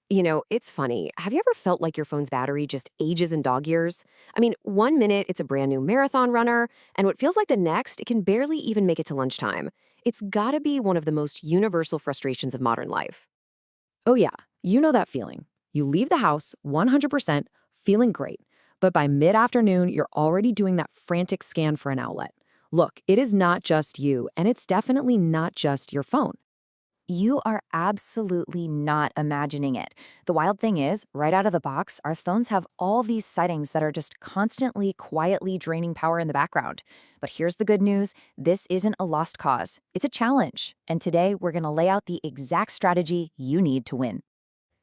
It's funny. Have you ever felt like your phone's battery just ages in dog years? I mean, one minute it's a brand new marathon runner, and what feels like the next, it can barely even make it to lunchtime. It's gotta be one of the most universal frustrations of modern life. Oh, yeah, you know that feeling. You leave the house 100% feeling great, but by mid afternoon, you're already doing that frantic scan for an outlet. Look, it is not just you, and it's definitely not just your phone. You are absolutely not imagining it. The wild thing is, right out of the box, our phones have all these settings that are just constantly, quietly draining power in the background. But here's the good news, this isn't a lost cause. It's a challenge. And today, we're going to lay out the exact strategy you need to win.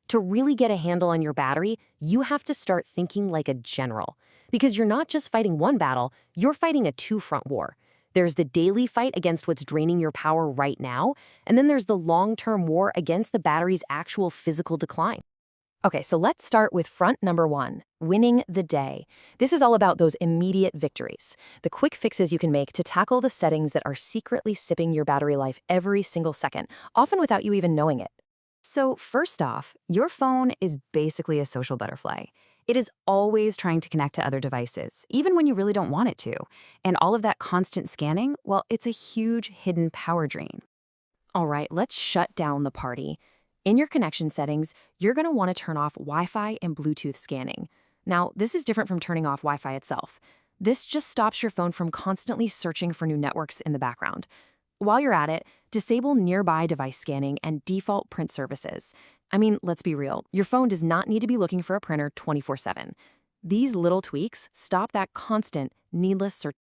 To really get a handle on your battery, you have to start thinking like a general. Because you're not just fighting one battle, you're fighting a two-front war. There's the daily fight against what's draining your power right now, and then there's the long-term war against the battery's actual physical decline. Okay, so let's start with front number one, winning the day. This is all about those immediate victories, the quick fixes you can make to tackle the settings that are secretly sipping your battery life every single second, often without you even knowing it. So first off, your phone is basically a social butterfly. It is always trying to connect to other devices, even when you really don't want it to. And all of that constant scanning, well, it's a huge hidden power drain. All right, let's shut down the party. In your connection settings, you're going to want to turn off Wi-Fi and Bluetooth scanning. Now, this is different from turning off Wi-Fi itself. This just stops your phone from constantly searching for new networks in the background. While you're at it, disable nearby device scanning and default print services. I mean, let's be real, your phone does not need to be looking for a printer 24/7. These little tweaks stop that constant, needless search.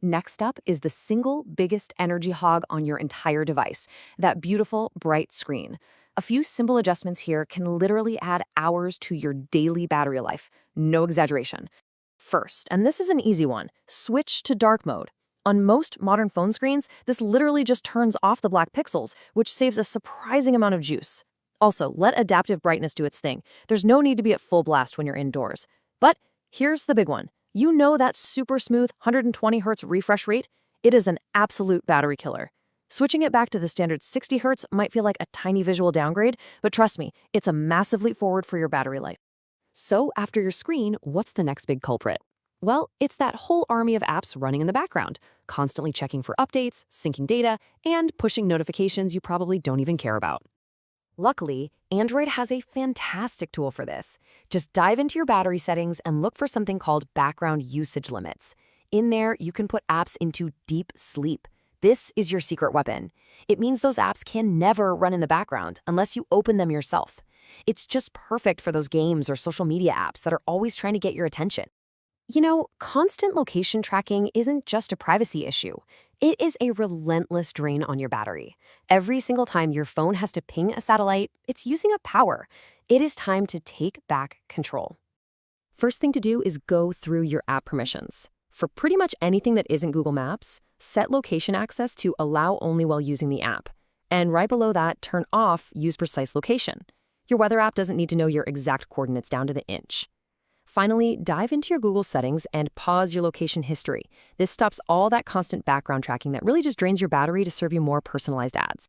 Next up is the single biggest energy hog on your entire device, that beautiful, bright screen. A few simple adjustments here can literally add hours to your daily battery life. No exaggeration. First, and this is an easy one, switch to dark mode. On most modern phone screens, this literally just turns off the black pixels, which saves a surprising amount of juice. Also, let adaptive brightness do its thing. There's no need to be at full blast when you're indoors. But here's the big one. You know that super smooth 120 Hz refresh rate? It is an absolute battery killer. Switching it back to the standard 60 Hz might feel like a tiny visual downgrade, but trust me, it's a massive leap forward for your battery life. So after your screen, what's the next big culprit? Well, it's that whole army of apps running in the background, constantly checking for updates, syncing data, and pushing notifications you probably don't even care about. Luckily, Android has a fantastic tool for this. Just dive into your battery settings and look for something called background usage limits. In there, you can put apps into deep sleep. This is your secret weapon. It means those apps can never run in the background unless you open them yourself. It's just perfect for those games or social media apps that are always trying to get your attention. Constant location tracking isn't just a privacy issue. It is a relentless drain on your battery. Every single time your phone has to ping a satellite, it's using up power. It is time to take back control. First thing to do is go through your app permissions. For pretty much anything that isn't Google Maps, set location access to allow only while using the app. And right below that, turn off use precise location. Your weather app doesn't need to know your exact coordinates down to the inch. Finally, dive into your Google settings and pause your location history. This stops all that constant background tracking that really just drains your battery to serve you more personalized ads.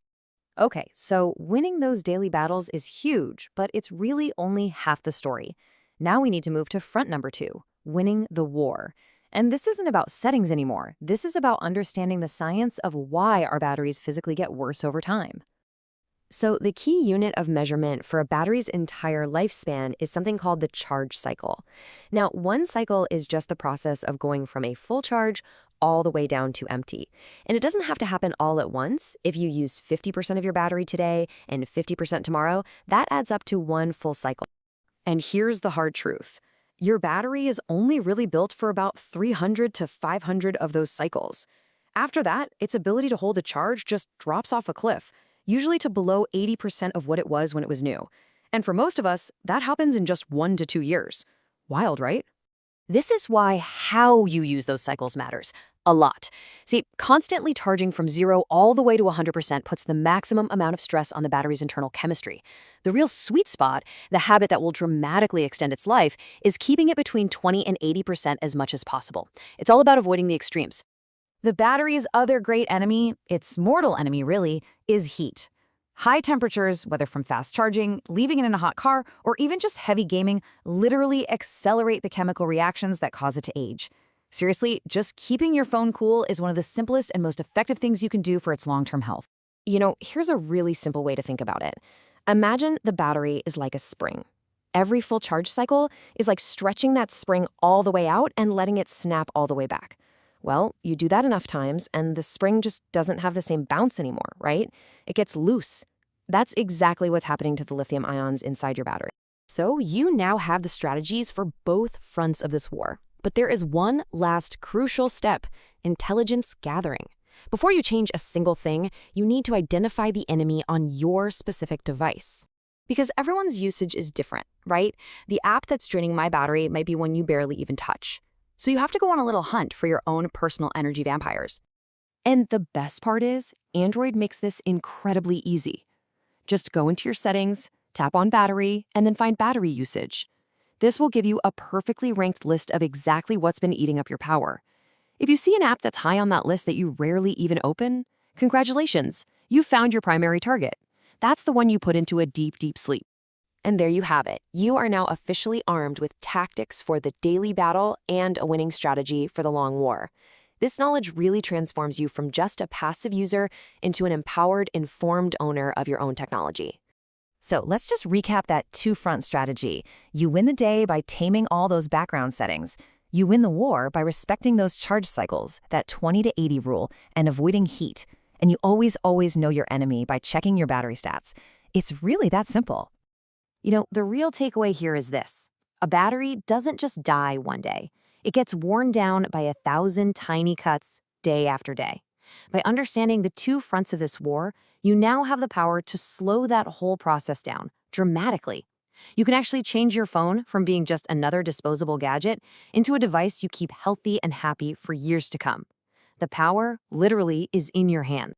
Okay, so winning those daily battles is huge, but it's really only half the story. Now we need to move to front number two, winning the war. And this isn't about settings anymore. This is about understanding the science of why our batteries physically get worse over time. So the key unit of measurement for a battery's entire lifespan is something called the charge cycle. Now, one cycle is just the process of going from a full charge all the way down to empty. And it doesn't have to happen all at once. If you use 50% of your battery today and 50% tomorrow, that adds up to one full cycle. And here's the hard truth. Your battery is only really built for about 300 to 500 of those cycles. After that, its ability to hold a charge just drops off a cliff, usually to below 80% of what it was when it was new. And for most of us, that happens in just 1 to 2 years. Wild, right? This is why how you use those cycles matters a lot. See, constantly charging from 0 all the way to 100% puts the maximum amount of stress on the battery's internal chemistry. The real sweet spot, the habit that will dramatically extend its life, is keeping it between 20 and 80% as much as possible. It's all about avoiding the extremes. The battery's other great enemy, its mortal enemy really, is heat. High temperatures, whether from fast charging, leaving it in a hot car, or even just heavy gaming, literally accelerate the chemical reactions that cause it to age. Seriously, just keeping your phone cool is one of the simplest and most effective things you can do for its long-term health. Here's a really simple way to think about it. Imagine the battery is like a spring. Every full charge cycle is like stretching that spring all the way out and letting it snap all the way back. Well, you do that enough times, and the spring just doesn't have the same bounce anymore, right? It gets loose. That's exactly what's happening to the lithium ions inside your battery. So you now have the strategies for both fronts of this war. But there is one last crucial step: intelligence gathering. Before you change a single thing, you need to identify the enemy on your specific device. Because everyone's usage is different, right? The app that's draining my battery might be one you barely even touch. So you have to go on a little hunt for your own personal energy vampires. And the best part is, Android makes this incredibly easy. Just go into your settings, tap on battery, and then find battery usage. This will give you a perfectly ranked list of exactly what's been eating up your power. If you see an app that's high on that list that you rarely even open, congratulations, you've found your primary target. That's the one you put into a deep, deep sleep. And there you have it. You are now officially armed with tactics for the daily battle and a winning strategy for the long war. This knowledge really transforms you from just a passive user into an empowered, informed owner of your own technology. So let's just recap that two-front strategy. You win the day by taming all those background settings. You win the war by respecting those charge cycles, that 20 to 80 rule, and avoiding heat. And you always know your enemy by checking your battery stats. It's really that simple. The real takeaway here is this. A battery doesn't just die one day. It gets worn down by 1,000 tiny cuts day after day. By understanding the two fronts of this war, you now have the power to slow that whole process down dramatically. You can actually change your phone from being just another disposable gadget into a device you keep healthy and happy for years to come. The power, literally, is in your hands.